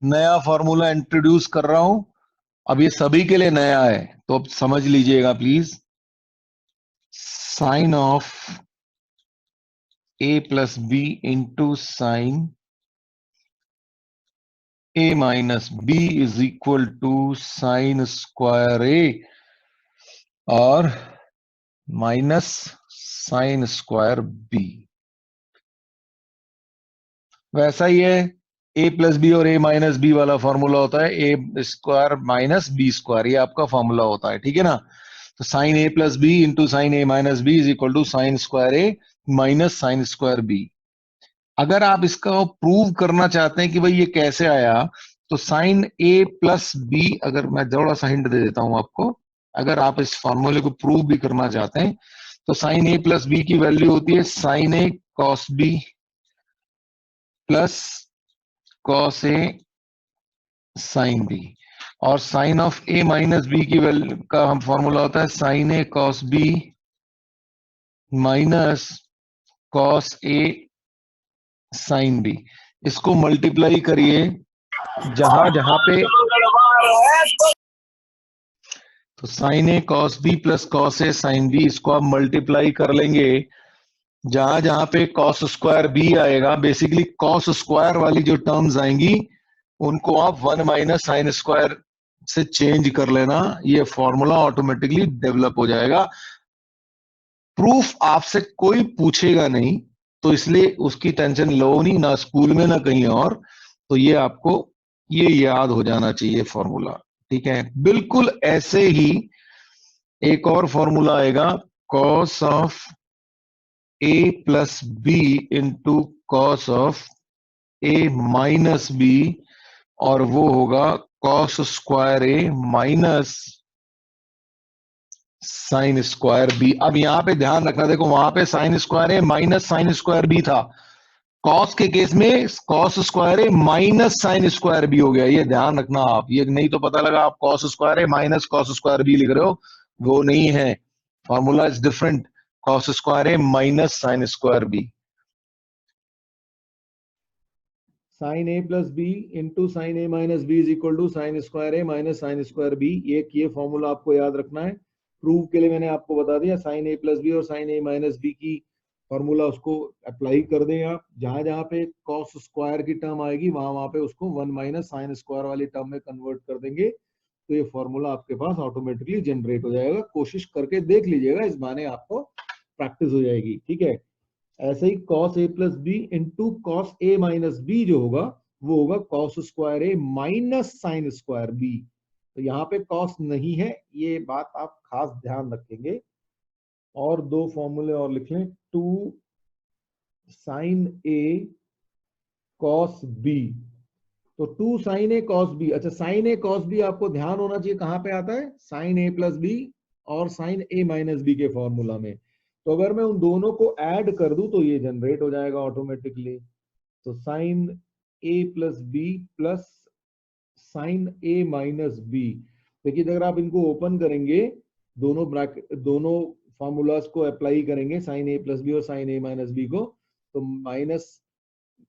नया formula introduce कर रहा हूं। अब ये सभी के लिए नया है, तो अब समझ लीजिएगा please. Sine of A plus b into sine a minus b is equal to sine square a और माइनस साइन स्क्वायर बी। वैसा ही है, ए प्लस बी और ए माइनस बी वाला फॉर्मूला होता है a square minus b square, ये आपका formula होता है, ठीक है ना। तो sine a plus b into sine a minus b is equal to sine square a minus sine square b. अगर आप इसका प्रूव करना चाहते हैं कि भाई ये कैसे आया, तो साइन ए प्लस बी, अगर मैं थोड़ा सा हिंट दे देता हूं आपको, अगर आप इस फॉर्मूले को प्रूव भी करना चाहते हैं तो साइन ए प्लस बी की वैल्यू होती है साइन ए कॉस बी प्लस कॉस ए साइन बी, और sine of a minus b की वैल्यू का हम फॉर्मूला होता है साइन ए कॉस बी माइनस कॉस ए साइन बी। इसको मल्टीप्लाई करिए जहां जहां पे, तो साइन ए कॉस बी प्लस कॉस ए साइन बी, इसको आप मल्टीप्लाई कर लेंगे जहां जहां पे कॉस स्क्वायर बी आएगा, बेसिकली कॉस स्क्वायर वाली जो टर्म्स आएंगी उनको आप वन माइनस साइन स्क्वायर से चेंज कर लेना, ये फॉर्मूला ऑटोमेटिकली डेवलप हो जाएगा। प्रूफ आपसे कोई पूछेगा नहीं, तो इसलिए उसकी टेंशन लो नहीं, ना स्कूल में ना कहीं और। तो ये आपको ये याद हो जाना चाहिए फॉर्मूला, ठीक है। बिल्कुल ऐसे ही एक और फॉर्मूला आएगा, cos of A plus b into cos of a minus b, और वो होगा cos square a minus sine square b. अब यहां पे ध्यान रखना, देखो वहां पे sine square a minus sine square b था, कॉस के केस में cos square a minus sine square b हो गया, ये ध्यान रखना आप। ये नहीं तो पता लगा आप cos square a minus cos square b लिख रहे हो, वो नहीं है, formula is different, cos square a minus sine square b. Sine a plus b into sine a minus b is equal to sine square a minus sine square b, ये formula आपको याद रखना है। प्रूव के लिए मैंने आपको बता दिया, साइन ए प्लस बी और साइन ए माइनस बी की फॉर्मूला उसको अप्लाई कर दें आप, जहां जहां पे कॉस स्क्वायर की टर्म आएगी वहां वहां पे उसको वन माइनस साइन स्क्वायर वाली टर्म में कन्वर्ट कर देंगे, तो ये फॉर्मूला आपके पास ऑटोमेटिकली जनरेट हो जाएगा। कोशिश करके देख लीजिएगा, इस बहाने आपको प्रैक्टिस हो जाएगी, ठीक है। ऐसे ही cos a plus b into cos A minus B जो होगा वो होगा cos square a minus sine square B. तो यहाँ पे कॉस नहीं है, ये बात आप खास ध्यान रखेंगे। और दो फॉर्मूले और लिख लें, टू साइन ए कॉस बी, तो टू साइन ए कॉस बी। अच्छा, साइन ए कॉस बी आपको ध्यान होना चाहिए कहां पे आता है, साइन ए प्लस बी और साइन ए माइनस बी के फॉर्मूला में। तो अगर मैं उन दोनों को ऐड कर दूं तो ये जनरेट हो जाएगा ऑटोमेटिकली। तो sine a plus B plus sign a minus B, देखिए अगर आप इनको ओपन करेंगे, दोनों ब्रैकेट दोनों फॉर्मूलाज को अप्लाई करेंगे, साइन ए प्लस बी और साइन ए माइनस बी को, तो माइनस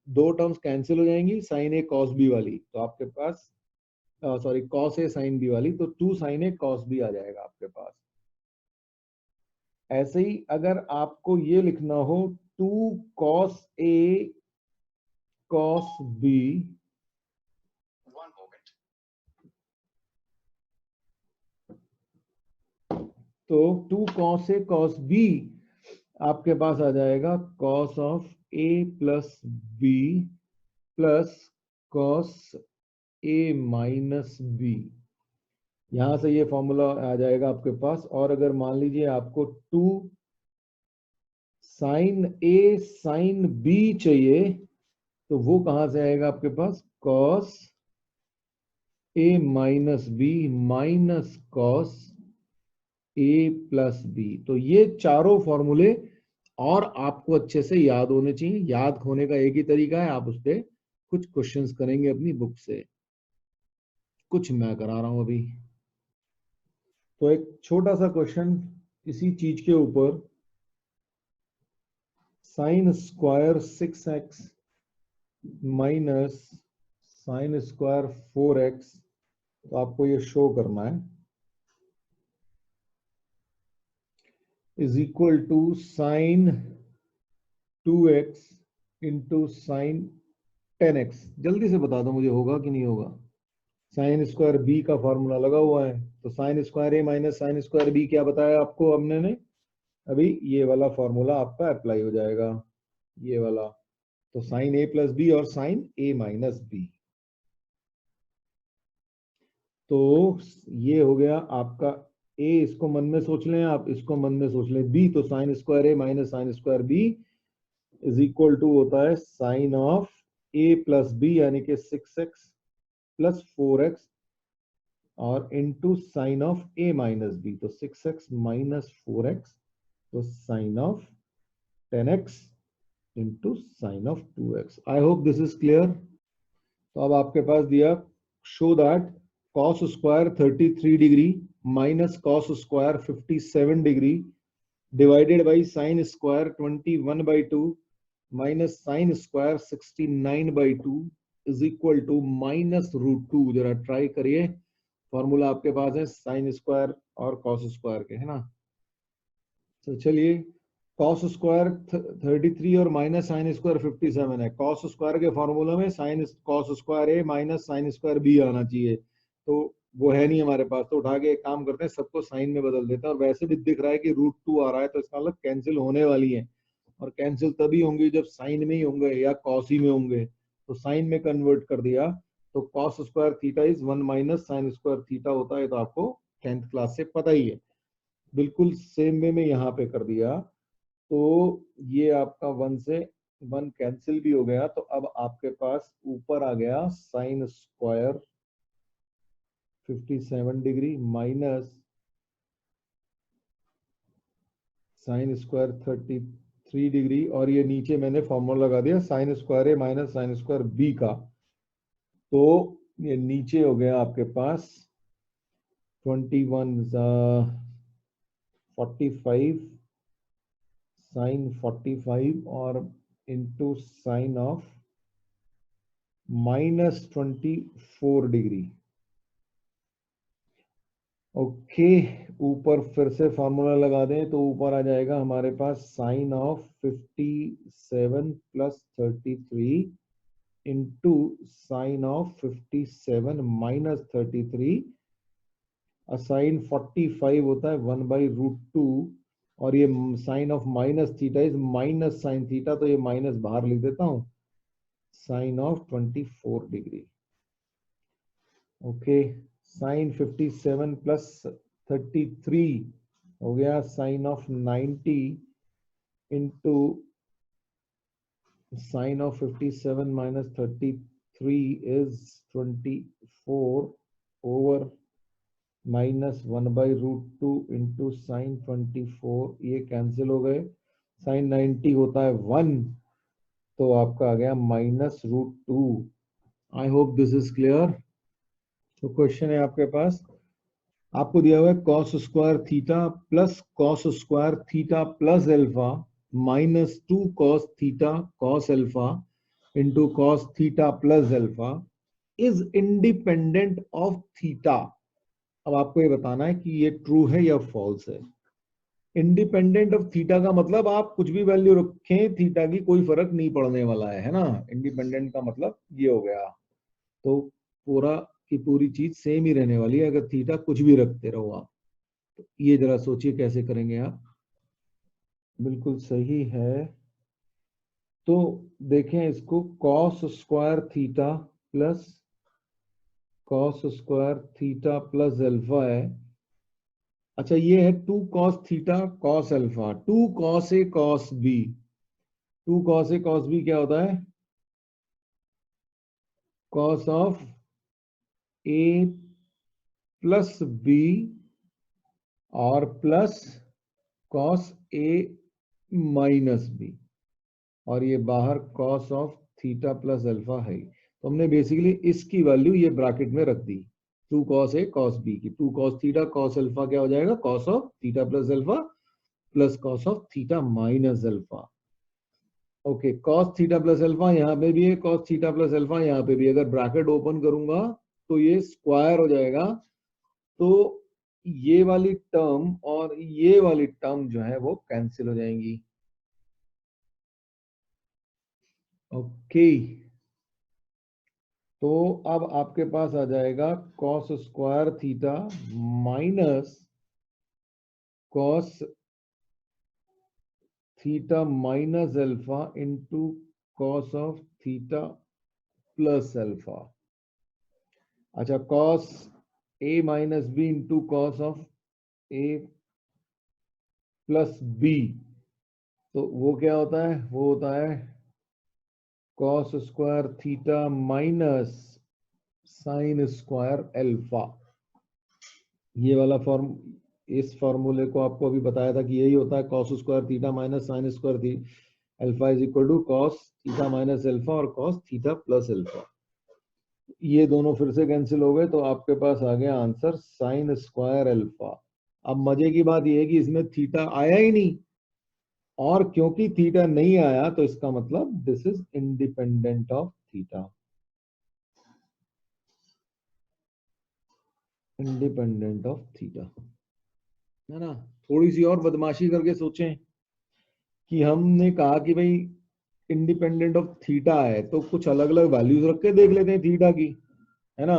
दो टर्म्स कैंसिल हो जाएंगी, साइन ए कॉस बी वाली, तो आपके पास सॉरी कॉस ए साइन बी वाली, तो टू साइन ए कॉस बी आ जाएगा आपके पास। ऐसे ही अगर आपको ये लिखना हो, two cos A cos B, तो two cos A cos B आपके पास आ जाएगा cos of A plus B plus cos A minus B, यहां से ये फॉर्मूला आ जाएगा आपके पास। और अगर मान लीजिए आपको two sine a sine b चाहिए, तो वो कहां से आएगा आपके पास, cos A minus b minus cos a plus B. तो ये चारों फॉर्मूले और आपको अच्छे से याद होने चाहिए। याद होने का एक ही तरीका है, आप उस पर कुछ क्वेश्चंस करेंगे अपनी बुक से, कुछ मैं करा रहा हूं अभी। तो एक छोटा सा क्वेश्चन इसी चीज के ऊपर, sine square 6x minus sine square 4x, तो आपको ये शो करना है, is equal to sine 2x into sine 10x। जल्दी से बता दो मुझे होगा कि नहीं होगा। साइन स्क्वायर b का फॉर्मूला लगा हुआ है, तो sine square a minus sine square b क्या बताया आपको हमने ने अभी, ये वाला फॉर्मूला आपका अप्लाई हो जाएगा, ये वाला। तो साइन a प्लस बी और साइन a माइनस बी, तो ये हो गया आपका a, इसको मन में सोच लें आप, इसको मन में सोच लें b, तो sine square a minus sine square b is equal to होता है sine of a plus b यानी कि 6x प्लस 4x और into sine of a minus b, तो 6x माइनस 4x, तो sine of 10x into sine of 2x। I hope this is clear. तो अब आपके पास दिया, शो दैट cos स्क्वायर 33 डिग्री minus cos square 57 degree divided by sine square 21/2 minus sine square 69/2 is equal to minus √2। जरा try करिए, formula आपके पास है साइन स्क्वायर और cos स्क्वायर के, है ना। तो चलिए, cos स्क्वायर 33 और माइनस साइन स्क्वायर 57 है। cos स्क्वायर के फॉर्मूला में sine cos square a minus sine square b आना चाहिए, तो वो है नहीं हमारे पास। तो उठा के एक काम करते हैं, सबको साइन में बदल देते हैं, और वैसे भी दिख रहा है कि √2 आ रहा है, तो इसका मतलब कैंसिल होने वाली है, और कैंसिल तभी होंगी जब साइन में ही होंगे या cos ही में होंगे। तो साइन में कन्वर्ट कर दिया, तो cos square theta is 1 minus sine square theta होता है, तो आपको 10th क्लास से पता ही है। बिल्कुल सेम वे में यहाँ पे कर दिया, तो ये आपका 1 से 1 कैंसिल भी हो गया, तो अब आपके पास ऊपर आ गया sine square 57 degree minus sine square 33 degree, और ये नीचे मैंने फॉर्मूला लगा दिया sign square a minus sine square B का, तो ये नीचे हो गया आपके पास 21 45 साइन 45 और into sine of minus 24 degree. Okay, ऊपर फिर से फॉर्मूला लगा दें, तो ऊपर आ जाएगा हमारे पास sine of 57 plus 33 into sine of 57 minus 33, sine 45 होता है 1/√2, और ये sine of minus theta is minus sine theta, तो ये माइनस बाहर लिख देता हूं, sine of 24 degree. Okay, sine 57 plus 33 हो गया sine of 90 into sine of 57 minus 33 is 24 over minus 1/√2 into sine 24, ये कैंसिल हो गए, साइन 90 होता है 1, तो आपका आ गया minus √2। I hope this is clear. तो क्वेश्चन है आपके पास, आपको दिया हुआ है cos square theta plus cos square theta plus alpha minus 2 cos theta cos alpha into cos theta plus alpha is independent of theta. अब आपको ये बताना है कि ये ट्रू है या फॉल्स है। इंडिपेंडेंट ऑफ थीटा का मतलब आप कुछ भी वैल्यू रखें, थीटा की कोई फर्क नहीं पड़ने वाला है ना। इंडिपेंडेंट का मतलब ये हो गया, तो पूरा की पूरी चीज सेम ही रहने वाली है अगर थीटा कुछ भी रखते रहो आप। तो ये जरा सोचिए कैसे करेंगे आप। बिल्कुल सही है, तो देखें इसको, cos square theta plus cos square theta plus alpha है। अच्छा, ये है 2 cos theta cos alpha, 2 cos a cos b, 2 cos a cos b क्या होता है, cos of a plus b और plus cos a minus b, और ये बाहर cos of theta plus alpha है। तो हमने बेसिकली इसकी वैल्यू ये ब्रैकेट में रख दी, 2 cos a cos b की, 2 cos थीटा cos अल्फा क्या हो जाएगा, cos of theta plus alpha plus cos of theta minus alpha. Okay, cos theta plus alpha यहाँ पे भी है, कॉस थीटा प्लस अल्फा यहाँ पे भी। अगर ब्रैकेट ओपन करूंगा तो ये स्क्वायर हो जाएगा, तो ये वाली टर्म और ये वाली टर्म जो है वो कैंसिल हो जाएंगी। ओके, तो अब आपके पास आ जाएगा cos square theta minus cos theta minus alpha into cos of theta plus alpha. अच्छा, cos A minus B into cos of A plus B, तो वो क्या होता है? वो होता है cos square theta minus sine square alpha. ये वाला फॉर्म, इस फॉर्मूले को आपको अभी बताया था कि यही होता है cos square theta minus sine square the alpha is equal to cos theta minus alpha और कॉस थीटा प्लस अल्फा। ये दोनों फिर से कैंसिल हो गए, तो आपके पास आ गया आंसर साइन स्क्वायर अल्फा। अब मजे की बात यह है कि इसमें थीटा आया ही नहीं, और क्योंकि थीटा नहीं आया तो इसका मतलब this is independent of theta, independent of theta, है ना। थोड़ी सी और बदमाशी करके सोचें कि हमने कहा कि भाई इंडिपेंडेंट ऑफ थीटा है, तो कुछ अलग अलग वैल्यूज रख के देख लेते हैं थीटा की, है ना।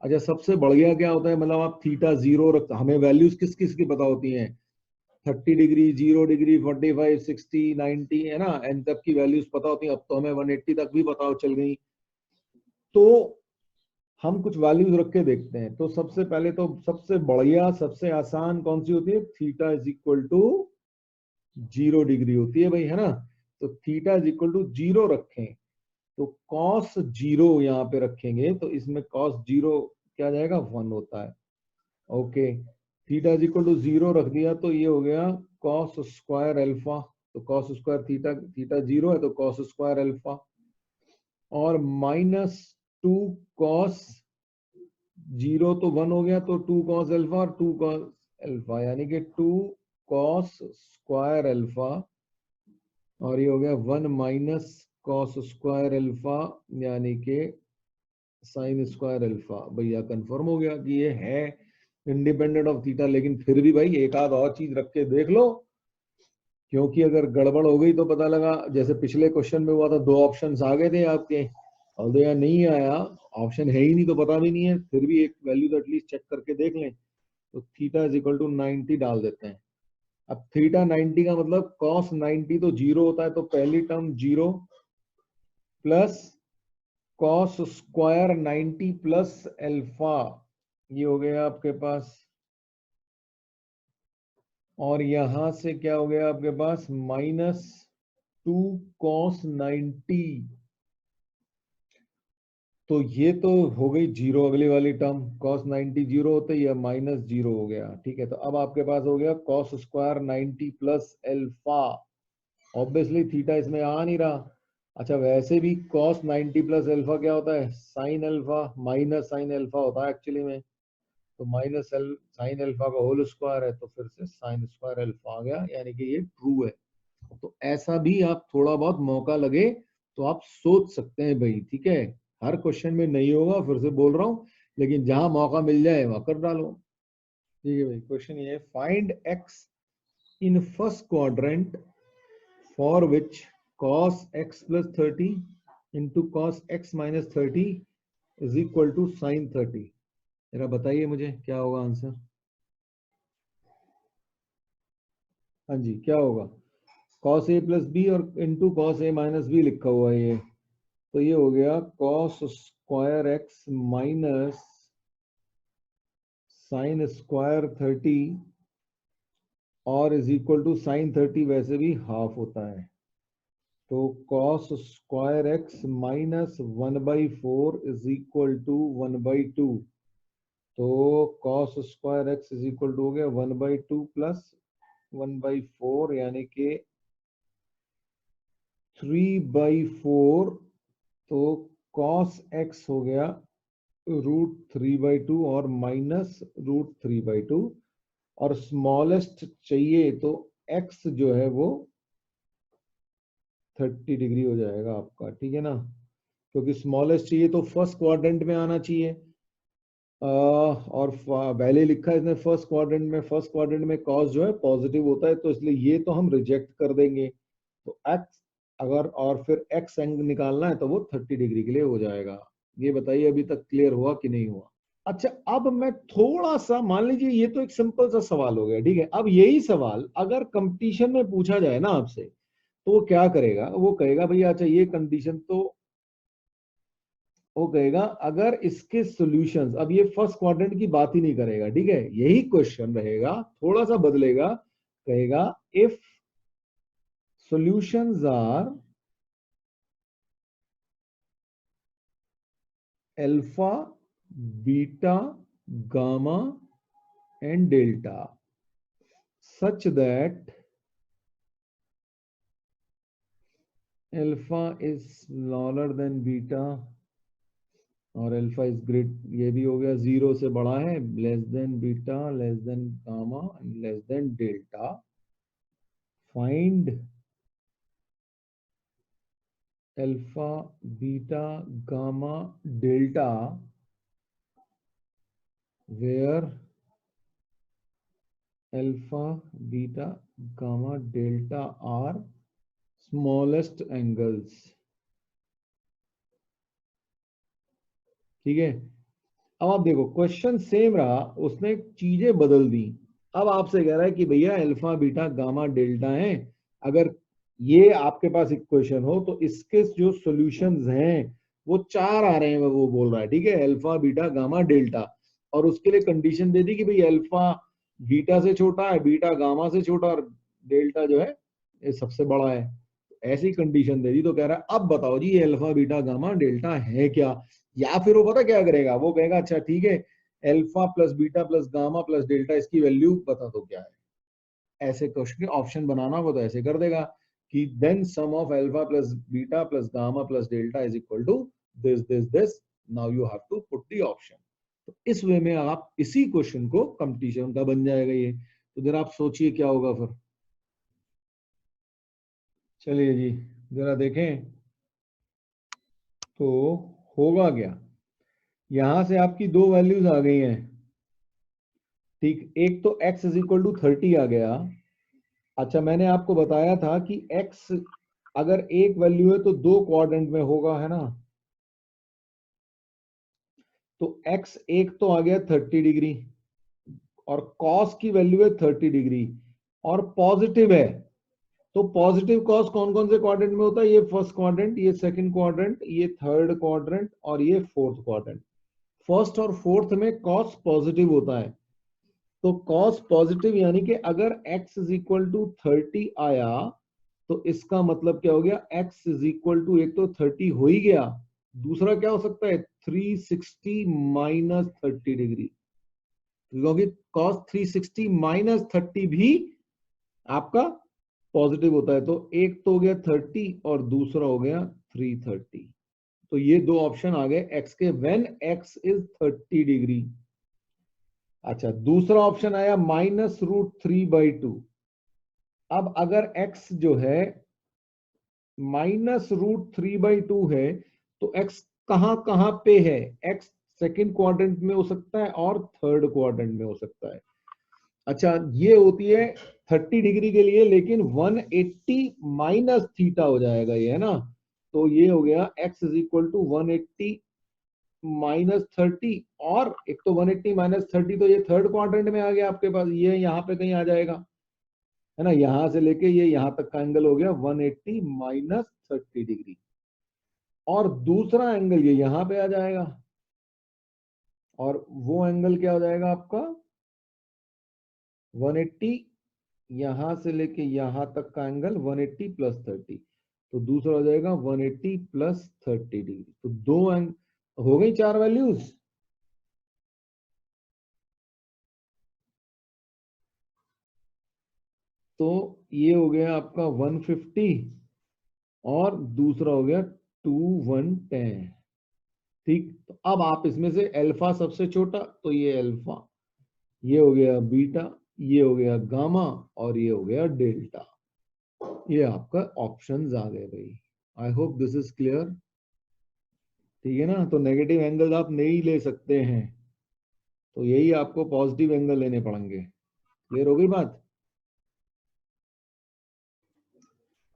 अच्छा, सबसे बढ़िया क्या होता है, मतलब आप थीटा जीरो रख, हमें वैल्यूज किस किस की पता होती हैं? 30 डिग्री, 0 डिग्री, 45, 60, 90, है ना, एन तक की वैल्यूज पता होती हैं। अब तो हमें 180 तक भी पता चल गई। तो हम कुछ वैल्यूज रख के देखते हैं। तो सबसे पहले तो सबसे बढ़िया, सबसे आसान कौन सी होती है? Theta is equal to 0 degree होती है भाई, है ना। तो थीटा इज इक्वल टू 0 रखें, तो कॉस 0 यहाँ पे रखेंगे, तो इसमें कॉस 0 क्या जाएगा? 1 होता है। Okay, theta is equal to 0 रख दिया, तो ये हो गया कॉस स्क्वायर अल्फा। तो कॉस स्क्वायर थीटा, थीटा 0 है तो कॉस स्क्वायर अल्फा, और माइनस 2 कॉस 0 तो 1 हो गया, तो 2 कॉस अल्फा और 2 कॉस अल्फा, यानी कि 2 कॉस स्क्वायर अल्फा, और ये हो गया 1 माइनस कॉस स्क्वायर अल्फा, यानी कि साइन स्क्वायर अल्फा। भैया कंफर्म हो गया कि ये है इंडिपेंडेंट ऑफ थीटा। लेकिन फिर भी भाई एक आध और चीज रख के देख लो, क्योंकि अगर गड़बड़ हो गई तो पता लगा, जैसे पिछले क्वेश्चन में हुआ था, 2 ऑप्शंस आ गए थे आपके, और दो या नहीं आया, ऑप्शन है ही नहीं तो पता भी नहीं है, फिर भी एक वैल्यू तो एटलीस्ट चेक करके देख लें। तो थीटा इज इक्वल टू 90 डाल देते हैं। अब थीटा 90 का मतलब कॉस 90 तो 0 होता है, तो पहली term 0 plus cos square 90 plus alpha, ये हो गया आपके पास, और यहां से क्या हो गया आपके पास? माइनस 2 कॉस 90, तो ये तो हो गई 0 अगली वाली टर्म, कॉस 90 0 होते ही माइनस 0 हो गया। ठीक है, तो अब आपके पास हो गया cos square 90 plus alpha. Obviously theta इसमें आ नहीं रहा। अच्छा, वैसे भी कॉस 90 प्लस अल्फा क्या होता है? Sine alpha minus sine alpha होता है एक्चुअली में, तो माइनस साइन अल्फा का होल स्क्वायर है, तो फिर से साइन स्क्वायर अल्फा आ गया, यानी कि ये ट्रू है। तो ऐसा भी आप थोड़ा बहुत मौका लगे तो आप सोच सकते हैं भाई, ठीक है। हर क्वेश्चन में नहीं होगा, फिर से बोल रहा हूं, लेकिन जहां मौका मिल जाए वहां कर डालो। ठीक है भाई, क्वेश्चन ये है, find x in first quadrant for which cos x plus 30 into cos x minus 30 is equal to sin 30। जरा बताइए मुझे क्या होगा आंसर। हाँ जी, क्या होगा? cos a प्लस बी और into cos a minus b लिखा हुआ है ये, तो ये हो गया cos square x minus sine square 30, और इज इक्वल टू साइन 30 वैसे भी हाफ होता है, तो cos square x minus 1/4 is equal to 1/2। तो cos square x is equal to हो गया 1/2 प्लस 1/4, यानी कि 3/4। तो cos x हो गया √3/2 और माइनस √3/2, और स्मॉलेस्ट चाहिए तो x जो है वो 30 डिग्री हो जाएगा आपका, ठीक है ना, क्योंकि स्मॉलेस्ट चाहिए तो फर्स्ट क्वाड्रेंट में आना चाहिए। और पहले लिखा है इसने फर्स्ट क्वाड्रेंट में, फर्स्ट क्वाड्रेंट में कॉस जो है पॉजिटिव होता है, तो इसलिए ये तो हम रिजेक्ट कर देंगे। तो एक्स अगर और फिर एक्स एंगल निकालना है तो वो 30 डिग्री के लिए हो जाएगा। ये बताइए अभी तक क्लियर हुआ कि नहीं हुआ? अच्छा, अब मैं थोड़ा सा मान लीजिए, ये तो एक सिंपल सा सवाल हो गया, ठीक है। अब यही सवाल अगर कंपटीशन में पूछा जाए ना आपसे, तो वो क्या करेगा, वो कहेगा भैया अच्छा ये कंडीशन तो, वो कहेगा अगर इसके सॉल्यूशंस, अब ये फर्स्ट क्वाड्रेंट की बात ही नहीं करेगा, ठीक है, यही क्वेश्चन रहेगा, थोड़ा सा बदलेगा, कहेगा if solutions are alpha beta gamma and delta such that alpha is smaller than beta और अल्फा इज ग्रेट, ये भी हो गया 0 से बड़ा है, less than beta, less than gamma, less than delta, find alpha beta gamma delta where alpha beta gamma delta are smallest angles, ठीक है। अब आप देखो क्वेश्चन सेम रहा, उसने चीजें बदल दी। अब आपसे कह रहा है कि भैया अल्फा बीटा गामा डेल्टा है, अगर ये आपके पास इक्वेशन हो तो इसके जो सॉल्यूशंस हैं वो 4 आ रहे हैं, वो बोल रहा है, ठीक है, अल्फा बीटा गामा डेल्टा, और उसके लिए कंडीशन दे दी कि भाई अल्फा बीटा से छोटा है, बीटा गामा से छोटा, और डेल्टा जो है ये सबसे बड़ा है। ऐसी कंडीशन दे दी, तो कह रहा है अब बताओ जी ये अल्फा बीटा गामा डेल्टा है क्या। या फिर वो पता क्या करेगा, वो कहेगा अच्छा ठीक है, alpha plus beta plus gamma plus delta, इसकी वैल्यू बता दो क्या है। ऐसे क्वेश्चन के ऑप्शन बनाना हो तो ऐसे कर देगा कि then sum of alpha plus beta plus gamma plus delta is equal to this this this, now you have to put the option. तो इस वे में आप इसी क्वेश्चन को कंपटीशन का बन जाएगा ये। तो जरा आप सोचिए क्या होगा फिर। चलिए जी जरा देखें तो होगा क्या। यहां से आपकी दो वैल्यूज आ गई हैं, ठीक, एक तो x इज इक्वल टू 30 आ गया। अच्छा मैंने आपको बताया था कि x अगर एक वैल्यू है तो दो क्वाड्रेंट में होगा, है ना। तो x एक तो आ गया 30 डिग्री, और cos की वैल्यू है 30 डिग्री, और पॉजिटिव है। तो पॉजिटिव cos कौन कौन से क्वाड्रेंट में होता है, ये फर्स्ट क्वाड्रेंट, ये सेकंड क्वाड्रेंट, ये थर्ड क्वाड्रेंट, और ये फोर्थ क्वाड्रेंट। फर्स्ट और फोर्थ में cos पॉजिटिव होता है। तो cos पॉजिटिव यानी कि अगर x इज इक्वल टू 30 आया तो इसका मतलब क्या हो गया, x इज इक्वल टू, एक तो 30 हो ही गया, दूसरा क्या हो सकता है 360 माइनस 30 डिग्री, क्योंकि cos 360 माइनस 30 भी आपका पॉजिटिव होता है। तो एक तो हो गया 30 और दूसरा हो गया 330। तो ये दो ऑप्शन आ गए x के व्हेन x इज 30 डिग्री। अच्छा दूसरा ऑप्शन आया -√3/2। अब अगर x जो है -√3/2 है तो x कहां कहां पे है, x सेकंड क्वाड्रेंट में हो सकता है और थर्ड क्वाड्रेंट में हो सकता है। अच्छा ये होती है 30 डिग्री के लिए, लेकिन 180 माइनस थीटा हो जाएगा ये, है ना। तो ये हो गया x is equal to 180 minus 30, और एक तो 180 माइनस 30, तो ये थर्ड क्वाड्रेंट में आ गया आपके पास, ये यहाँ पे कहीं आ जाएगा, है ना। यहां से लेके ये यहां तक का एंगल हो गया 180 माइनस 30 डिग्री, और दूसरा एंगल ये यहां पे आ जाएगा, और वो एंगल क्या हो जाएगा आपका 180, यहां से लेके यहां तक का एंगल 180 प्लस 30, तो दूसरा हो जाएगा 180 प्लस 30 डिग्री। तो दो एंगल हो गई, चार वैल्यूज। तो ये हो गया आपका 150 और दूसरा हो गया 2110, ठीक। तो अब आप इसमें से अल्फा सबसे छोटा, तो ये अल्फा, ये हो गया बीटा, ये हो गया गामा, और ये हो गया डेल्टा। ये आपका ऑप्शंस आ गए भाई। आई होप दिस इज क्लियर। ठीक है ना, तो नेगेटिव एंगल आप नहीं ले सकते हैं, तो यही आपको पॉजिटिव एंगल लेने पड़ेंगे। क्लियर हो गई बात?